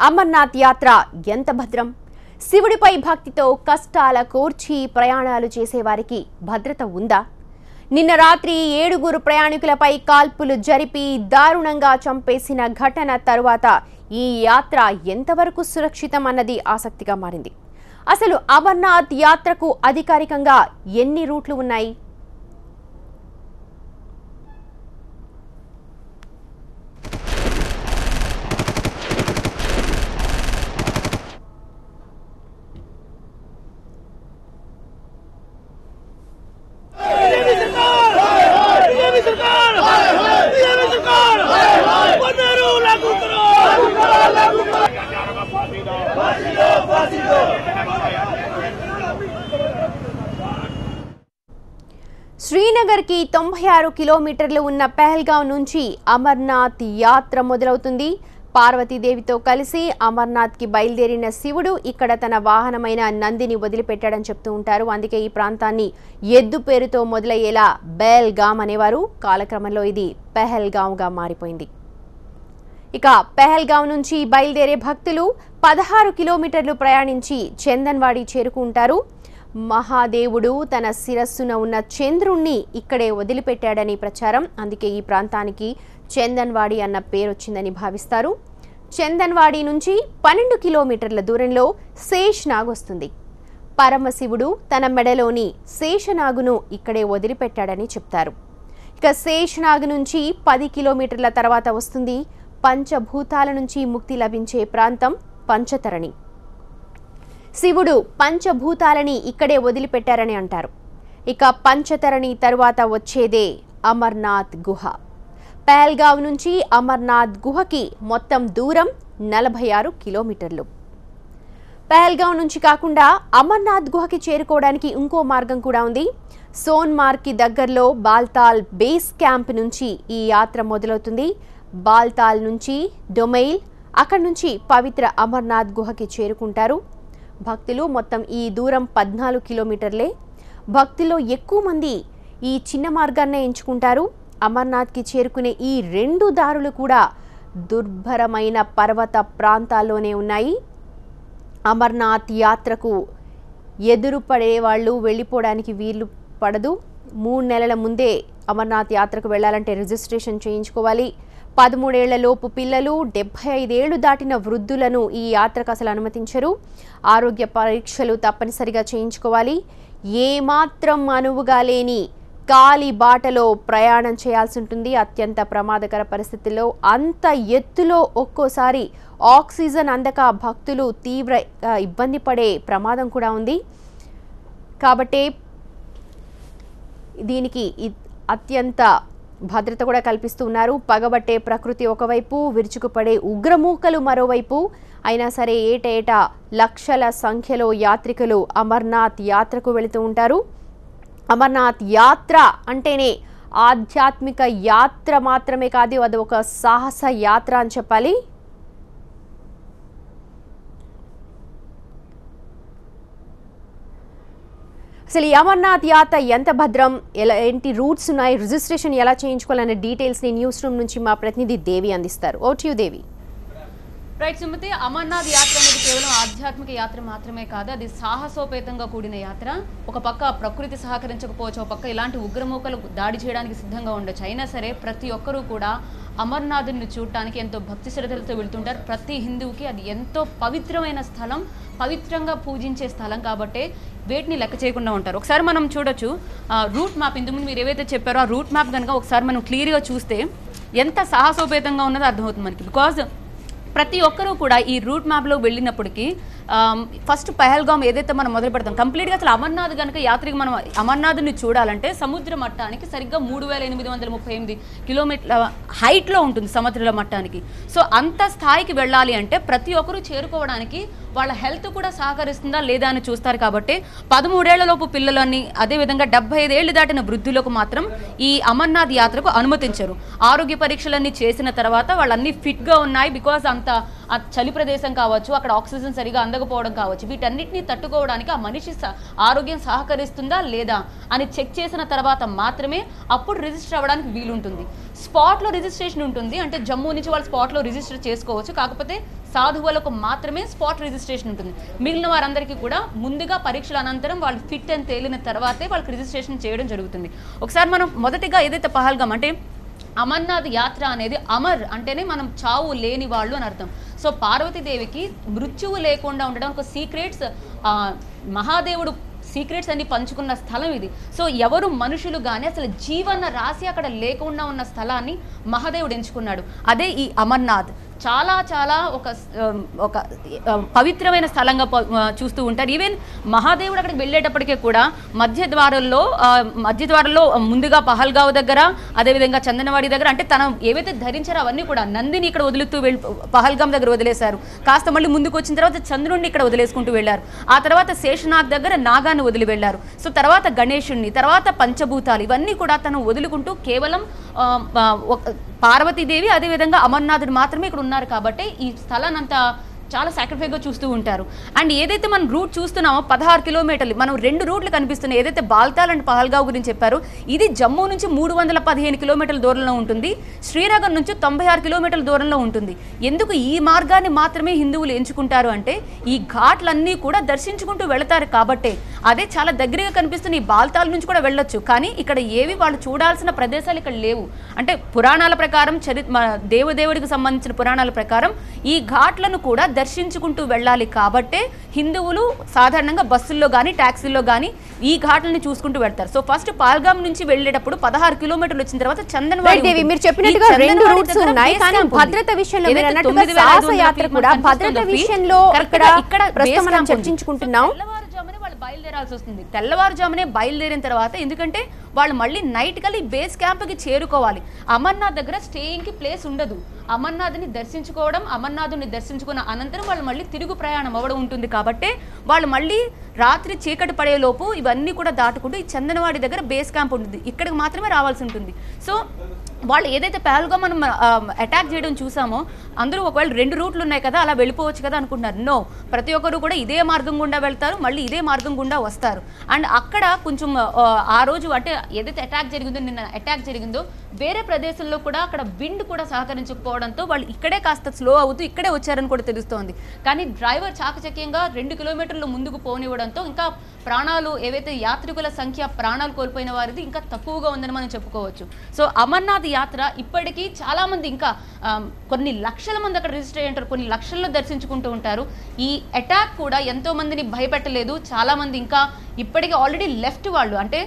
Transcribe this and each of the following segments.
అమర్నాథ్ యాత్ర ఎంత భద్రం? శివుడిపై భక్తితో కష్టాల కోర్చి ప్రయాణాలు చేసేవారికి భద్రత ఉందా? నిన్న రాత్రి 7 ప్రయాణికులపై కాల్పులు జరిపి దారుణంగా చంపేసిన ఘటన తరువాత ఈ యాత్ర ఎంతవరకు సురక్షితం అన్నది ఆసక్తిగా మారింది. అసలు అమర్నాథ్ యాత్రకు అధికారికంగా ఎన్ని రూట్లు ఉన్నాయి? శ్రీనగర్ కి 96 కిలోమీటర్లు ఉన్న పహల్గాం నుంచి అమర్నాథ్ యాత్ర మొదలవుతుంది. పార్వతీదేవితో కలిసి అమర్నాథ్ కి బయలుదేరిన శివుడు ఇక్కడ తన వాహనమైన నందిని వదిలిపెట్టాడని చెప్తూ ఉంటారు. అందుకే ఈ ప్రాంతాన్ని ఎద్దు పేరుతో మొదలయ్యేలా బెల్గాం అనేవారు. కాలక్రమంలో ఇది పహల్గాంగా మారిపోయింది. ఇక పహల్గాం నుంచి బయలుదేరే భక్తులు 16 కిలోమీటర్లు ప్రయాణించి చందన్వాడి చేరుకుంటారు. మహాదేవుడు తన శిరస్సున ఉన్న చంద్రుణ్ణి ఇక్కడే వదిలిపెట్టాడని ప్రచారం. అందుకే ఈ ప్రాంతానికి చందన్వాడి అన్న పేరు వచ్చిందని భావిస్తారు. చందన్వాడి నుంచి 12 కిలోమీటర్ల దూరంలో శేషనాగ్ వస్తుంది. పరమశివుడు తన మెడలోని శేషనాగును ఇక్కడే వదిలిపెట్టాడని చెప్తారు. ఇక శేషనాగ్ నుంచి 10 కిలోమీటర్ల తర్వాత వస్తుంది పంచభూతాల నుంచి ముక్తి లభించే ప్రాంతం పంచతరణి. శివుడు పంచభూతాలని ఇక్కడే వదిలిపెట్టారని అంటారు. ఇక పంచతరణి తరువాత వచ్చేదే అమర్నాథ్ గుహ. పహల్గాం నుంచి అమర్నాథ్ గుహకి మొత్తం దూరం 46 కిలోమీటర్లు. పహల్గాం నుంచి కాకుండా అమర్నాథ్ గుహకి చేరుకోవడానికి ఇంకో మార్గం కూడా ఉంది. సోన్మార్గ్కి దగ్గరలో బాల్తాల్ బేస్ క్యాంప్ నుంచి ఈ యాత్ర మొదలవుతుంది. బాల్తాల్ నుంచి డొమైల్, అక్కడి నుంచి పవిత్ర అమర్నాథ్ గుహకి చేరుకుంటారు భక్తులు. మొత్తం ఈ దూరం 14 కిలోమీటర్లే. భక్తుల్లో ఎక్కువ మంది ఈ చిన్న మార్గాన్నే ఎంచుకుంటారు. అమర్నాథ్కి చేరుకునే ఈ 2 దారులు కూడా దుర్భరమైన పర్వత ప్రాంతాల్లోనే ఉన్నాయి. అమర్నాథ్ యాత్రకు ఎదురుపడే వాళ్ళు వెళ్ళిపోవడానికి వీలు పడదు. 3 నెలల ముందే అమర్నాథ్ యాత్రకు వెళ్ళాలంటే రిజిస్ట్రేషన్ చేయించుకోవాలి. 13 ఏళ్ల లోపు పిల్లలు, 75 ఏళ్లు దాటిన వృద్ధులను ఈ యాత్రకు అసలు అనుమతించరు. ఆరోగ్య పరీక్షలు తప్పనిసరిగా చేయించుకోవాలి. ఏమాత్రం అనువుగా లేని కాలి బాటలో ప్రయాణం చేయాల్సి ఉంటుంది. అత్యంత ప్రమాదకర పరిస్థితుల్లో అంత ఎత్తులో ఒక్కోసారి ఆక్సిజన్ అందక భక్తులు తీవ్ర ఇబ్బంది పడే ప్రమాదం కూడా ఉంది. కాబట్టి దీనికి అత్యంత భద్రత కూడా కల్పిస్తూ ఉన్నారు. పగబట్టే ప్రకృతి ఒకవైపు, విరుచుకుపడే ఉగ్రమూకలు మరోవైపు. అయినా సరే ఏటేటా లక్షల సంఖ్యలో యాత్రికులు అమర్నాథ్ యాత్రకు వెళుతూ ఉంటారు. అమర్నాథ్ యాత్ర అంటేనే ఆధ్యాత్మిక యాత్ర మాత్రమే కాదు, అది ఒక సాహస యాత్ర అని చెప్పాలి. అసలు ఈ అమర్నాథ్ యాత్ర ఎంత భద్రం, ఏంటి రూట్స్ ఉన్నాయి, రిజిస్ట్రేషన్ ఎలా చేయించుకోవాలనే డీటెయిల్స్ని న్యూస్ రూమ్ నుంచి మా ప్రతినిధి దేవి అందిస్తారు. Over to you Devi. Right Sumathi, Amarnath Yatra అనేది కేవలం ఆధ్యాత్మిక యాత్ర మాత్రమే కాదు, అది సాహసోపేతంగా కూడిన యాత్ర. ఒక పక్క ప్రకృతి సహకరించకపోవచ్చు, ఒక పక్క ఇలాంటి ఉగ్రమూకలు దాడి చేయడానికి సిద్ధంగా ఉండొచ్చు. అయినా సరే ప్రతి ఒక్కరూ కూడా అమర్నాథుని చూడటానికి ఎంతో భక్తి శ్రద్ధలతో వెళ్తుంటారు. ప్రతి హిందువుకి అది ఎంతో పవిత్రమైన స్థలం, పవిత్రంగా పూజించే స్థలం కాబట్టి వేటిని లెక్క చేయకుండా ఉంటారు. ఒకసారి మనం చూడొచ్చు రూట్ మ్యాప్. ఇంతకుముందు మీరు ఏవైతే చెప్పారో ఆ రూట్ మ్యాప్ కనుక ఒకసారి మనం క్లియర్గా చూస్తే ఎంత సాహసోపేతంగా ఉన్నదో అర్థమవుతుంది మనకి. బికాజ్ ప్రతి ఒక్కరూ కూడా ఈ రూట్ మ్యాప్లో వెళ్ళినప్పటికీ ఫస్ట్ పహల్గాం ఏదైతే మనం మొదలు పెడతాం కంప్లీట్గా అసలు అమర్నాథ్ కనుక యాత్రికి మనం అమర్నాథ్ని చూడాలంటే సముద్ర మట్టానికి సరిగ్గా 3838 కిలోమీటర్ల హైట్లో ఉంటుంది సముద్ర మట్టానికి. సో అంత స్థాయికి వెళ్ళాలి అంటే ప్రతి ఒక్కరూ చేరుకోవడానికి వాళ్ళ హెల్త్ కూడా సహకరిస్తుందా లేదా అని చూస్తారు. కాబట్టి 13 ఏళ్లలోపు పిల్లలని, అదేవిధంగా 75 ఏళ్లు దాటిన వృద్ధులకు మాత్రం ఈ అమర్నాథ్ యాత్రకు అనుమతించరు. ఆరోగ్య పరీక్షలన్నీ చేసిన తర్వాత వాళ్ళన్నీ ఫిట్గా ఉన్నాయి. బికాజ్ అంత చలి ప్రదేశం కావచ్చు, అక్కడ ఆక్సిజన్ సరిగా అందకపోవడం కావచ్చు, వీటన్నిటిని తట్టుకోవడానికి ఆ మనిషి ఆరోగ్యం సహకరిస్తుందా లేదా అని చెక్ చేసిన తర్వాత మాత్రమే అప్పుడు రిజిస్టర్ అవ్వడానికి వీలుంటుంది. స్పాట్లో రిజిస్ట్రేషన్ ఉంటుంది, అంటే జమ్మూ నుంచి వాళ్ళు స్పాట్లో రిజిస్టర్ చేసుకోవచ్చు. కాకపోతే సాధువులకు మాత్రమే స్పాట్ రిజిస్ట్రేషన్ ఉంటుంది. మిగిలిన వారందరికీ కూడా ముందుగా పరీక్షల అనంతరం వాళ్ళు ఫిట్ అని తేలిన తర్వాతే వాళ్ళకి రిజిస్ట్రేషన్ చేయడం జరుగుతుంది. ఒకసారి మనం మొదటిగా ఏదైతే పహల్గామ్ అంటే అమర్నాథ్ యాత్ర అనేది, అమర్ అంటేనే మనం చావు లేని వాళ్ళు అని అర్థం. సో పార్వతీదేవికి మృత్యువు లేకుండా ఉండడం ఒక సీక్రెట్స్, మహాదేవుడు సీక్రెట్స్ అన్ని పంచుకున్న స్థలం ఇది. సో ఎవరు మనుషులు కానీ అసలు జీవన రాశి అక్కడ లేకుండా ఉన్న స్థలాన్ని మహాదేవుడు ఎంచుకున్నాడు. అదే ఈ అమర్నాథ్. చాలా చాలా ఒక పవిత్రమైన స్థలంగా చూస్తూ ఉంటారు. ఈవెన్ మహాదేవుడు అక్కడికి వెళ్ళేటప్పటికే కూడా మధ్య ద్వారంలో ముందుగా పహల్గావ్ దగ్గర, అదేవిధంగా చందనవాడి దగ్గర, అంటే తను ఏవైతే ధరించారో అవన్నీ కూడా నందిని ఇక్కడ వదులుతూ పహల్గామ్ దగ్గర వదిలేశారు. కాస్త మళ్ళీ ముందుకు వచ్చిన తర్వాత చంద్రుడిని ఇక్కడ వదిలేసుకుంటూ వెళ్ళారు. ఆ తర్వాత శేషనాగ్ దగ్గర నాగాన్ని వదిలి వెళ్ళారు. సో తర్వాత గణేశుణ్ణి, తర్వాత పంచభూతాలు, ఇవన్నీ కూడా తను వదులుకుంటూ కేవలం పార్వతీదేవి అదేవిధంగా అమర్నాథుడు మాత్రమే ఇక్కడ ఉన్నారు. కాబట్టి ఈ స్థలాన్ని అంతా చాలా సాక్రిఫైగా చూస్తూ ఉంటారు. అండ్ ఏదైతే మనం రూట్ చూస్తున్నామో 16 కిలోమీటర్లు, మనం 2 రూట్లు కనిపిస్తున్నాయి. ఏదైతే బాల్తాల్ అండ్ పహల్గావ్ గురించి చెప్పారు, ఇది జమ్మూ నుంచి 315 కిలోమీటర్ల దూరంలో ఉంటుంది. శ్రీనగర్ నుంచి 96 కిలోమీటర్ల దూరంలో ఉంటుంది. ఎందుకు ఈ మార్గాన్ని మాత్రమే హిందువులు ఎంచుకుంటారు అంటే ఈ ఘాట్లన్నీ కూడా దర్శించుకుంటూ వెళతారు కాబట్టే. అదే చాలా దగ్గరగా కనిపిస్తున్న ఈ బాల్తాల్ నుంచి కూడా వెళ్ళొచ్చు, కానీ ఇక్కడ ఏవి వాళ్ళు చూడాల్సిన ప్రదేశాలు ఇక్కడ లేవు. అంటే పురాణాల ప్రకారం, దేవదేవుడికి సంబంధించిన పురాణాల ప్రకారం ఈ ఘాట్లను కూడా దర్శించుకుంటూ వెళ్ళాలి. కాబట్టే హిందువులు సాధారణంగా బస్సుల్లో కానీ ట్యాక్సీల్లో కానీ ఈ ఘాట్లని చూసుకుంటూ వెళ్తారు. సో ఫస్ట్ పహల్గామ్ నుంచి వెళ్ళేటప్పుడు 16 కిలోమీటర్లు వచ్చిన తర్వాత చందనవాడి, మీరు చెప్పినట్టుగా 2 రూట్స్ ఉన్నాయి, కానీ భద్రత విషయంలో మీరు అన్నట్టుగా సాహస యాత్ర కూడా భద్రత విషయంలో ఇక్కడ ప్రస్తుతం మనం చర్చించుకుంటున్నాం. వాళ్ళు బయలుదేరాల్సి వస్తుంది. తెల్లవారుజామునే బయలుదేరిన తర్వాత, ఎందుకంటే వాళ్ళు మళ్ళీ నైట్ కల్లా ఈ బేస్ క్యాంప్కి చేరుకోవాలి. అమర్నాథ్ దగ్గర స్టేయింగ్కి ప్లేస్ ఉండదు. అమర్నాథ్ని దర్శించుకోవడం, అమర్నాథుని దర్శించుకున్న అనంతరం వాళ్ళు మళ్ళీ తిరుగు ప్రయాణం అవ్వడం ఉంటుంది. కాబట్టి వాళ్ళు మళ్ళీ రాత్రి చీకటి పడేలోపు ఇవన్నీ కూడా దాటుకుంటూ ఈ చందనవాడి దగ్గర బేస్ క్యాంప్ ఉంటుంది, ఇక్కడికి మాత్రమే రావాల్సి ఉంటుంది. సో వాళ్ళు ఏదైతే పహల్గామ్ మనం అటాక్ చేయడం చూసామో అందరూ ఒకవేళ 2 రూట్లు ఉన్నాయి కదా అలా వెళ్ళిపోవచ్చు కదా అనుకుంటున్నారు. నో, ప్రతి ఒక్కరు కూడా ఇదే మార్గం గుండా వెళ్తారు, మళ్ళీ ఇదే మార్గం గుండా వస్తారు. అండ్ అక్కడ కొంచెం ఆ రోజు అంటే ఏదైతే నిన్న అటాక్ జరిగిందో వేరే ప్రదేశంలో కూడా అక్కడ విండ్ కూడా సహకరించకపోవడంతో వాళ్ళు ఇక్కడే కాస్త స్లో అవుతూ ఇక్కడే వచ్చారని కూడా తెలుస్తోంది. కానీ డ్రైవర్ చాకచక్యంగా 2 కిలోమీటర్లు ముందుకు పోనివ్వడంతో ఇంకా ప్రాణాలు, ఏవైతే యాత్రికుల సంఖ్య ప్రాణాలు కోల్పోయిన వారిది ఇంకా తక్కువగా ఉందని మనం చెప్పుకోవచ్చు. సో అమర్నాథ్ యాత్ర ఇప్పటికీ చాలా మంది, ఇంకా కొన్ని లక్షల మంది అక్కడ రిజిస్టర్ అయ్యి ఉంటారు, కొన్ని లక్షల్లో దర్శించుకుంటూ ఉంటారు. ఈ అటాక్ కూడా ఎంతో మందిని భయపెట్టలేదు. చాలా మంది ఇంకా ఇప్పటికీ ఆల్రెడీ లెఫ్ట్ వాళ్ళు, అంటే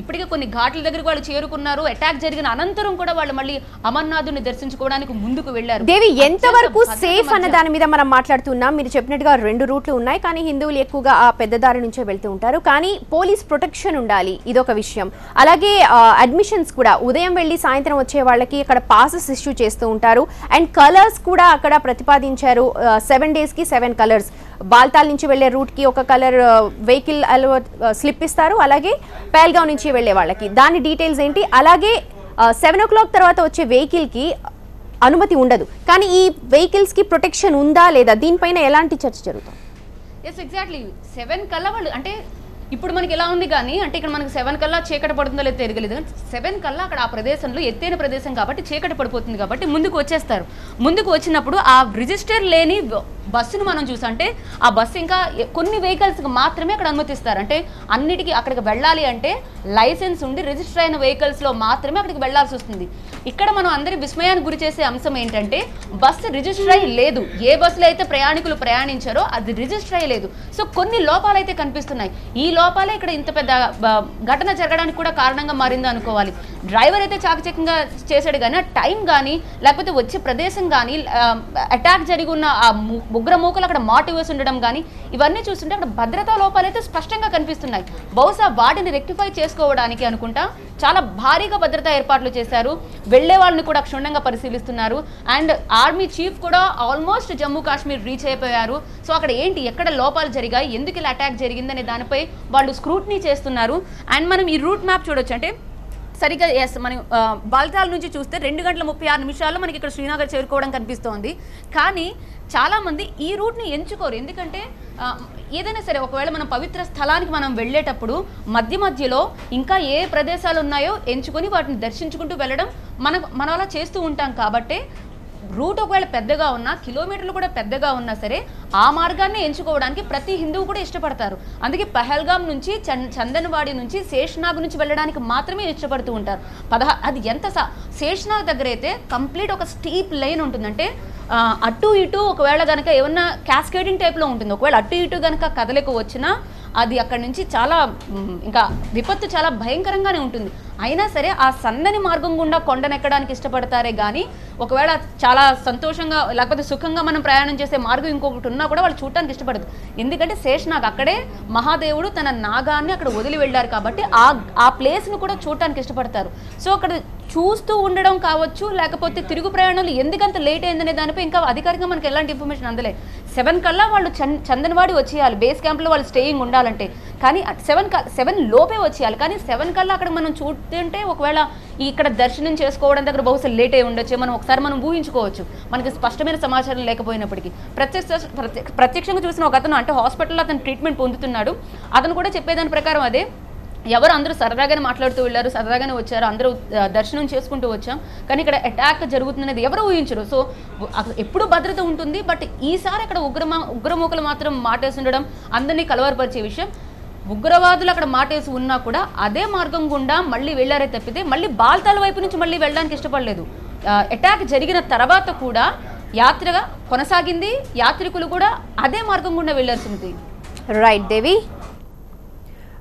ఇప్పటికే కొన్ని ఘాట్ల దగ్గరకు వాళ్ళు చేరుకున్నారు. అటాక్ జరిగిన అనంతరం కూడా వాళ్ళు మళ్ళీ అమర్నాథుని దర్శించుకోవడానికి ముందుకు వెళ్ళారు. దేవి, ఎంతవరకు సేఫ్ అన్న దాని మీద మనం మాట్లాడుతున్నాం. మీరు చెప్పినట్టుగా 2 రూట్లు ఉన్నాయి, కానీ హిందువులు ఎక్కువగా ఆ పెద్దదారి నుంచే వెళ్తూ ఉంటారు. కానీ పోలీస్ ప్రొటెక్షన్ ఉండాలి, ఇదొక విషయం. అలాగే అడ్మిషన్స్ కూడా ఉదయం వెళ్ళి సాయంత్రం వచ్చే వాళ్ళకి అక్కడ పాసెస్ ఇష్యూ చేస్తూ ఉంటారు. అండ్ కలర్స్ కూడా అక్కడ ప్రతిపాదించారు. 7 డేస్కి 7 కలర్స్. బాల్తాల్ నుంచి వెళ్లే రూట్కి ఒక కలర్ వెహికల్ స్లిప్ ఇస్తారు, అలాగే పహల్గావ్ నుంచి వెళ్లే వాళ్ళకి దాని డీటెయిల్స్ ఏంటి. అలాగే 7 o'clock తర్వాత వచ్చే వెహికల్కి అనుమతి ఉండదు. కానీ ఈ వెహికల్స్కి ప్రొటెక్షన్ ఉందా లేదా, దీనిపైన ఎలాంటి చర్చ జరుగుతుంది? Yes, exactly. 7 కల్లా వాళ్ళు, అంటే ఇప్పుడు మనకి ఎలా ఉంది కానీ, అంటే ఇక్కడ మనకి 7 కల్లా చీకటి పడుతుందో లేదో తెలియలేదు, 7 కల్లా అక్కడ ఆ ప్రదేశంలో ఎత్తైన ప్రదేశం కాబట్టి చీకటి పడిపోతుంది కాబట్టి ముందుకు వచ్చేస్తారు. ముందుకు వచ్చినప్పుడు ఆ రిజిస్టర్ లేని బస్సును మనం చూసంటే ఆ బస్సు ఇంకా కొన్ని వెహికల్స్కి మాత్రమే అక్కడ అనుమతిస్తారు. అంటే అన్నిటికీ అక్కడికి వెళ్ళాలి అంటే లైసెన్స్ ఉండి రిజిస్టర్ అయిన వెహికల్స్లో మాత్రమే అక్కడికి వెళ్లాల్సి వస్తుంది. ఇక్కడ మనం అందరి విస్మయానికి గురి చేసే అంశం ఏంటంటే బస్సు రిజిస్టర్ అయ్యి లేదు. ఏ బస్సులో అయితే ప్రయాణికులు ప్రయాణించారో అది రిజిస్టర్ అయ్యి లేదు. సో కొన్ని లోపాలు అయితే కనిపిస్తున్నాయి. ఈ లోపాలే ఇక్కడ ఇంత పెద్ద ఘటన జరగడానికి కూడా కారణంగా మారింది అనుకోవాలి. డ్రైవర్ అయితే చాకచక్యంగా చేశాడు కానీ ఆ టైం కానీ లేకపోతే వచ్చే ప్రదేశం కానీ అటాక్ జరిగి ఉన్న ఆ ఉగ్రమూకలు అక్కడ మోటివేస్ ఉండడం కానీ ఇవన్నీ చూస్తుంటే అక్కడ భద్రతా లోపాలు అయితే స్పష్టంగా కనిపిస్తున్నాయి. బహుశా వాటిని రెక్టిఫై చేసుకోవడానికి అనుకుంటా చాలా భారీగా భద్రతా ఏర్పాట్లు చేశారు. వెళ్లే వాళ్ళని కూడా క్షుణ్ణంగా పరిశీలిస్తున్నారు. అండ్ ఆర్మీ చీఫ్ కూడా ఆల్మోస్ట్ జమ్మూ కాశ్మీర్ రీచ్ అయిపోయారు. సో అక్కడ ఏంటి, ఎక్కడ లోపాలు జరిగాయి, ఎందుకు ఇలా అటాక్ జరిగిందనే దానిపై వాళ్ళు స్క్రూట్నీ చేస్తున్నారు. అండ్ మనం ఈ రూట్ మ్యాప్ చూడొచ్చు. అంటే సరిగ్గా ఎస్, మనం బాల్తాల్ నుంచి చూస్తే 2 గంటల 36 నిమిషాల్లో మనకి ఇక్కడ శ్రీనగర్ చేరుకోవడం కనిపిస్తోంది. కానీ చాలామంది ఈ రూట్ని ఎంచుకోరు. ఎందుకంటే ఏదైనా సరే ఒకవేళ మనం పవిత్ర స్థలానికి మనం వెళ్ళేటప్పుడు మధ్యలో ఇంకా ఏ ప్రదేశాలు ఉన్నాయో ఎంచుకొని వాటిని దర్శించుకుంటూ వెళ్ళడం మనం అలా చేస్తూ ఉంటాం. కాబట్టి రూట్ ఒకవేళ పెద్దగా ఉన్నా, కిలోమీటర్లు కూడా పెద్దగా ఉన్నా సరే ఆ మార్గాన్ని ఎంచుకోవడానికి ప్రతి హిందువు కూడా ఇష్టపడతారు. అందుకే పహల్గాం నుంచి చందన్వాడి నుంచి శేషనాగ్ నుంచి వెళ్ళడానికి మాత్రమే ఇష్టపడుతూ ఉంటారు. అది ఎంత శేషనాగ్ దగ్గర అయితే కంప్లీట్ ఒక స్టీప్ లైన్ ఉంటుందంటే అటు ఇటు ఒకవేళ కనుక ఏమన్నా క్యాస్కేడింగ్ టైప్లో ఉంటుంది. ఒకవేళ అటు ఇటు కనుక కదలిక వచ్చినా అది అక్కడి నుంచి చాలా ఇంకా విపత్తు చాలా భయంకరంగానే ఉంటుంది. అయినా సరే ఆ సన్నని మార్గం గుండా కొండనెక్కడానికి ఇష్టపడతారే కానీ ఒకవేళ చాలా సంతోషంగా లేకపోతే సుఖంగా మనం ప్రయాణం చేసే మార్గం ఇంకొకటి ఉన్నా కూడా వాళ్ళు చూడటానికి ఇష్టపడదు. ఎందుకంటే శేషనాగ్ అక్కడే మహాదేవుడు తన నాగాన్ని అక్కడ వదిలి వెళ్ళారు కాబట్టి ఆ ప్లేస్ను కూడా చూడటానికి ఇష్టపడతారు. సో అక్కడ చూస్తూ ఉండడం కావచ్చు, లేకపోతే తిరుగు ప్రయాణాలు ఎందుకంత లేట్ అయిందనే దానిపై ఇంకా అధికారికంగా మనకి ఎలాంటి ఇన్ఫర్మేషన్ అందలే. 7 కల్లా వాళ్ళు చందన్వాడి వచ్చేయాలి, బేస్ క్యాంప్లో వాళ్ళు స్టేయింగ్ ఉండాలంటే. కానీ 7 లోపే వచ్చేయాలి. కానీ 7 కల్లా అక్కడ మనం చూస్తుంటే ఒకవేళ ఇక్కడ దర్శనం చేసుకోవడం దగ్గర బహుశా లేట్ అయి ఉండొచ్చు. మనం ఊహించుకోవచ్చు, మనకి స్పష్టమైన సమాచారం లేకపోయినప్పటికీ. ప్రత్యక్షంగా చూసిన ఒక అతను అంటే హాస్పిటల్లో అతను ట్రీట్మెంట్ పొందుతున్నాడు. అతను కూడా చెప్పేదాని ప్రకారం అదే, అందరూ సరదాగానే మాట్లాడుతూ వెళ్ళారు, సరదాగానే వచ్చారు, అందరూ దర్శనం చేసుకుంటూ వచ్చాం. కానీ ఇక్కడ అటాక్ జరుగుతుందనేది ఎవరు ఊహించరు. సో ఎప్పుడు భద్రత ఉంటుంది. బట్ ఈసారి అక్కడ ఉగ్రమూకలు మాత్రం మాటేసి ఉండడం అందరినీ కలవరపరిచే విషయం. ఉగ్రవాదులు అక్కడ మాటేసి ఉన్నా కూడా అదే మార్గం గుండా మళ్ళీ వెళ్ళారే తప్పితే మళ్ళీ బాల్తాల వైపు నుంచి మళ్ళీ వెళ్ళడానికి ఇష్టపడలేదు. అటాక్ జరిగిన తర్వాత కూడా యాత్రగా కొనసాగింది. యాత్రికులు కూడా అదే మార్గం గుండా వెళ్ళారు. సుమతి. రైట్ దేవి,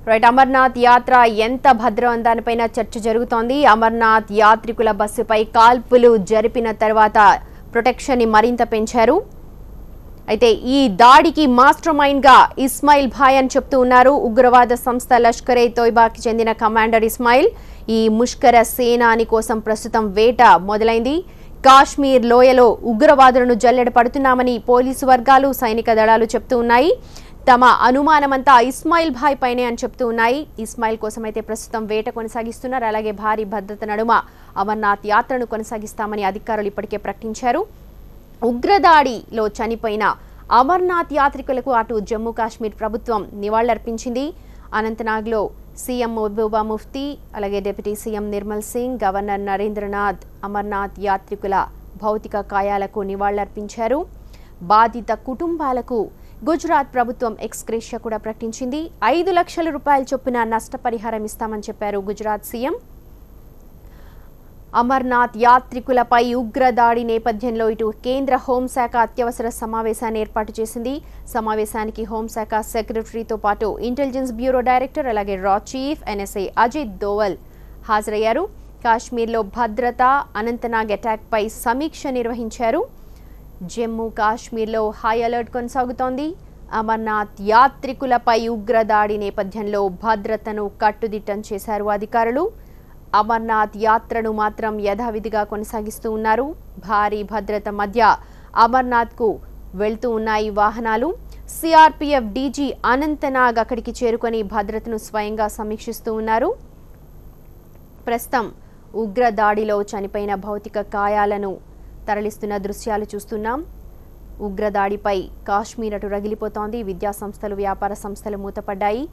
రైట్. అమర్నాథ్ యాత్ర ఎంత భద్రం దానిపైన చర్చ జరుగుతోంది. అమర్నాథ్ యాత్రికుల బస్సుపై కాల్పులు జరిపిన తర్వాత ప్రొటెక్షన్ని మరింత పెంచారు. అయితే ఈ దాడికి మాస్టర్ మైండ్ గా ఇస్మాయిల్ భాయ్ అని చెప్తూ ఉన్నారు. ఉగ్రవాద సంస్థ లష్కరే తోయిబాకి చెందిన కమాండర్ ఇస్మాయిల్. ఈ ముష్కర సేనాని కోసం ప్రస్తుతం వేట మొదలైంది. కాశ్మీర్ లోయలో ఉగ్రవాదులను జల్లెడ పడుతున్నామని పోలీసు వర్గాలు, సైనిక దళాలు చెప్తూ ఉన్నాయి. తమ అనుమానమంతా ఇస్మాయిల్ భాయ్ పైనే అని చెప్తూ ఉన్నాయి. ఇస్మాయిల్ కోసం అయితే ప్రస్తుతం వేట కొనసాగిస్తున్నారు. అలాగే భారీ భద్రత నడుమ అమర్నాథ్ యాత్రను కొనసాగిస్తామని అధికారులు ఇప్పటికే ప్రకటించారు. ఉగ్రదాడిలో చనిపోయిన అమర్నాథ్ యాత్రికులకు అటు జమ్మూ కాశ్మీర్ ప్రభుత్వం నివాళులర్పించింది. అనంతనాగ్లో సీఎం మెహబూబా ముఫ్తీ, అలాగే deputy CM Nirmal Singh, governor Narendranath Amarnath యాత్రికుల భౌతిక కాయాలకు నివాళులర్పించారు. బాధిత కుటుంబాలకు గుజరాత్ ప్రభుత్వం ఎక్స్గ్రేషియా కూడా ప్రకటించింది. 5 లక్షల రూపాయల చొప్పున నష్టపరిహారం ఇస్తామని చెప్పారు గుజరాత్ సీఎం. అమర్నాథ్ యాత్రికులపై ఉగ్రదాడి నేపథ్యంలో ఇటు కేంద్ర హోంశాఖ అత్యవసర సమావేశాన్ని ఏర్పాటు చేసింది. సమావేశానికి హోంశాఖ సెక్రటరీతో పాటు ఇంటెలిజెన్స్ బ్యూరో డైరెక్టర్, అలాగే రా చీఫ్ ఎన్ఎస్ఏ అజిత్ దోవల్ హాజరయ్యారు. కాశ్మీర్లో భద్రత, అనంతనాగ్ అటాక్పై సమీక్ష నిర్వహించారు. జమ్మూ కాశ్మీర్లో హై అలర్ట్ కొనసాగుతోంది. అమర్నాథ్ యాత్రికులపై ఉగ్రదాడి నేపథ్యంలో భద్రతను కట్టుదిట్టం చేశారు అధికారులు. అమర్నాథ్ యాత్రను మాత్రం యథావిధిగా కొనసాగిస్తూ ఉన్నారు. భారీ భద్రత మధ్య అమర్నాథ్కు వెళ్తూ ఉన్నాయి వాహనాలు. సిఆర్పీఎఫ్ డీజీ అనంతనాగ్ అక్కడికి చేరుకొని భద్రతను స్వయంగా సమీక్షిస్తూ ఉన్నారు. ప్రస్తుతం ఉగ్రదాడిలో చనిపోయిన భౌతిక కాయాలను తరలిస్తున్న దృశ్యాలు చూస్తున్నాం. ఉగ్రదాడిపై కాశ్మీర్ అటు రగిలిపోతోంది. విద్యా సంస్థలు, వ్యాపార సంస్థలు మూతపడ్డాయి.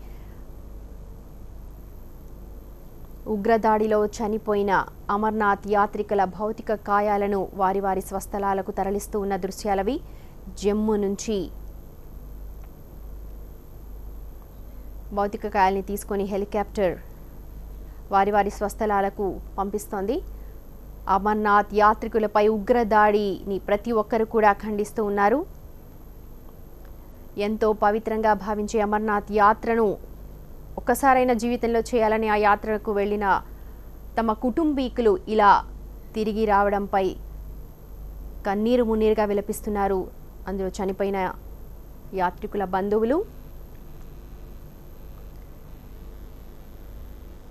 ఉగ్రదాడిలో చనిపోయిన అమర్నాథ్ యాత్రికుల భౌతిక కాయాలను వారి వారి స్వస్థలాలకు తరలిస్తూ ఉన్న దృశ్యాలవి. జమ్మూ నుంచి భౌతిక కాయాల్ని తీసుకొని హెలికాప్టర్ వారి వారి స్వస్థలాలకు పంపిస్తోంది. అమర్నాథ్ యాత్రికులపై ఉగ్రదాడిని ప్రతి ఒక్కరు కూడా ఖండిస్తూ ఉన్నారు. ఎంతో పవిత్రంగా భావించే అమర్నాథ్ యాత్రను ఒక్కసారైన జీవితంలో చేయాలని ఆ యాత్రకు వెళ్ళిన తమ కుటుంబీకులు ఇలా తిరిగి రావడంపై కన్నీరు మున్నీరుగా విలపిస్తున్నారు అందులో చనిపోయిన యాత్రికుల బంధువులు.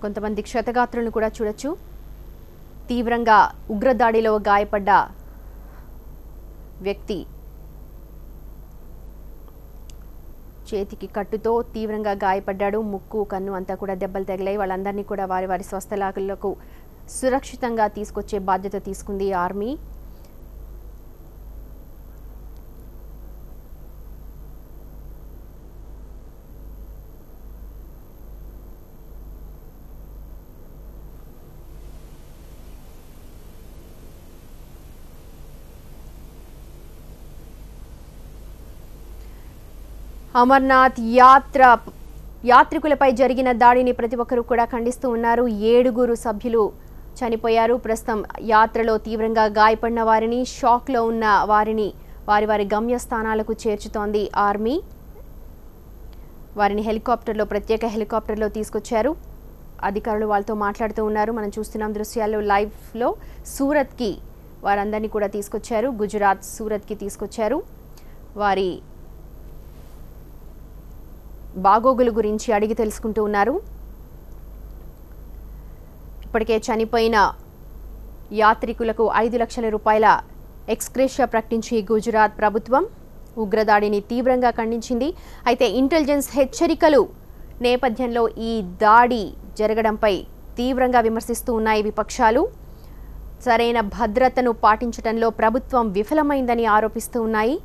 కొంతమంది క్షతగాత్రులను కూడా చూడొచ్చు. తీవ్రంగా ఉగ్రదాడిలో గాయపడ్డ వ్యక్తి చేతికి కట్టుతో తీవ్రంగా గాయపడ్డాడు. ముక్కు, కన్ను అంతా కూడా దెబ్బలు తగిలాయి. వాళ్ళందరినీ కూడా వారి వారి స్వస్థలాలకు సురక్షితంగా తీసుకొచ్చే బాధ్యత తీసుకుంది ఆర్మీ. అమర్నాథ్ యాత్రికులపై జరిగిన దాడిని ప్రతి ఒక్కరూ కూడా ఖండిస్తూ ఉన్నారు. 7 సభ్యులు చనిపోయారు. ప్రస్తుతం యాత్రలో తీవ్రంగా గాయపడిన వారిని, షాక్లో ఉన్న వారిని వారి గమ్యస్థానాలకు చేర్చుతోంది ఆర్మీ. వారిని ప్రత్యేక హెలికాప్టర్లో తీసుకొచ్చారు. అధికారులు వాళ్ళతో మాట్లాడుతూ ఉన్నారు. మనం చూస్తున్నాం దృశ్యాల్లో లైవ్లో. సూరత్కి వారందరినీ కూడా తీసుకొచ్చారు. గుజరాత్ సూరత్కి తీసుకొచ్చారు. వారి బాగోగుల గురించి అడిగి తెలుసుకుంటూ ఉన్నారు. ఇప్పటికే చనిపోయిన యాత్రికులకు 5 లక్షల రూపాయల ఎక్స్గ్రేషియా ప్రకటించి గుజరాత్ ప్రభుత్వం ఉగ్రదాడిని తీవ్రంగా ఖండించింది. అయితే ఇంటెలిజెన్స్ హెచ్చరికలు నేపథ్యంలో ఈ దాడి జరగడంపై తీవ్రంగా విమర్శిస్తూ ఉన్నాయి విపక్షాలు. సరైన భద్రతను పాటించడంలో ప్రభుత్వం విఫలమైందని ఆరోపిస్తూ ఉన్నాయి.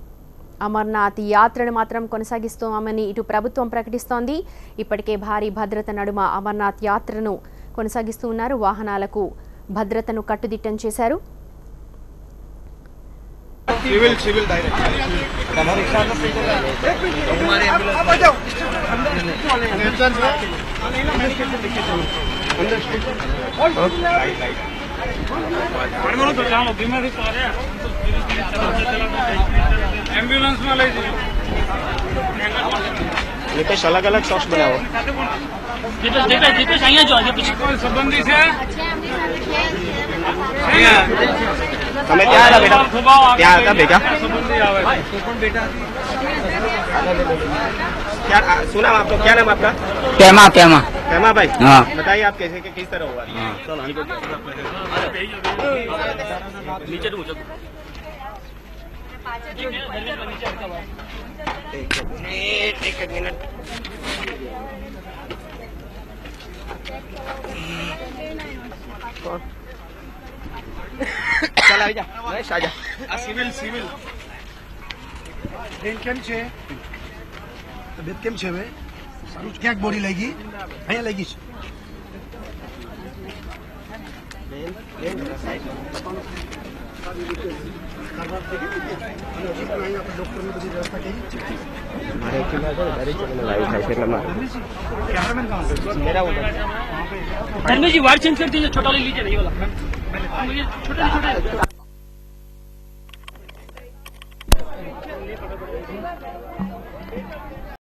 అమర్నాథ్ యాత్రను మాత్రం కొనసాగిస్తామని ఇటు ప్రభుత్వం ప్రకటిస్తోంది. ఇప్పటికే భారీ భద్రత నడుమ అమర్నాథ్ యాత్రను కొనసాగిస్తూ ఉన్నారు. వాహనాలకు భద్రతను కట్టుదిట్టం చేశారు. सिविल डायरेक्ट एम्बुलेंस वाले नितेश अलग अलग सॉक्स बना हुआ दीपेश आइए जो कुछ संबंधी से हमें क्या था बेटा क्या आता बेटा क्या सुना आपको क्या नाम आपका कैमा कैमा कैमा भाई हाँ बताइए आप कैसे किस तरह हुआ नीचे एक मिनट चला आजा महेश आजा सिविल કેમ છે તબિયત કેમ છે હવે સારું ક્યાંક બોડી લાગી અહીંયા લાગી છે ડોક્ટરની બધી વ્યવસ્થા કરી मेरा धर्मेश जी वार्ड चेंज कर दीजिए, छोटा ले लीजिए, नहीं वाला छोटा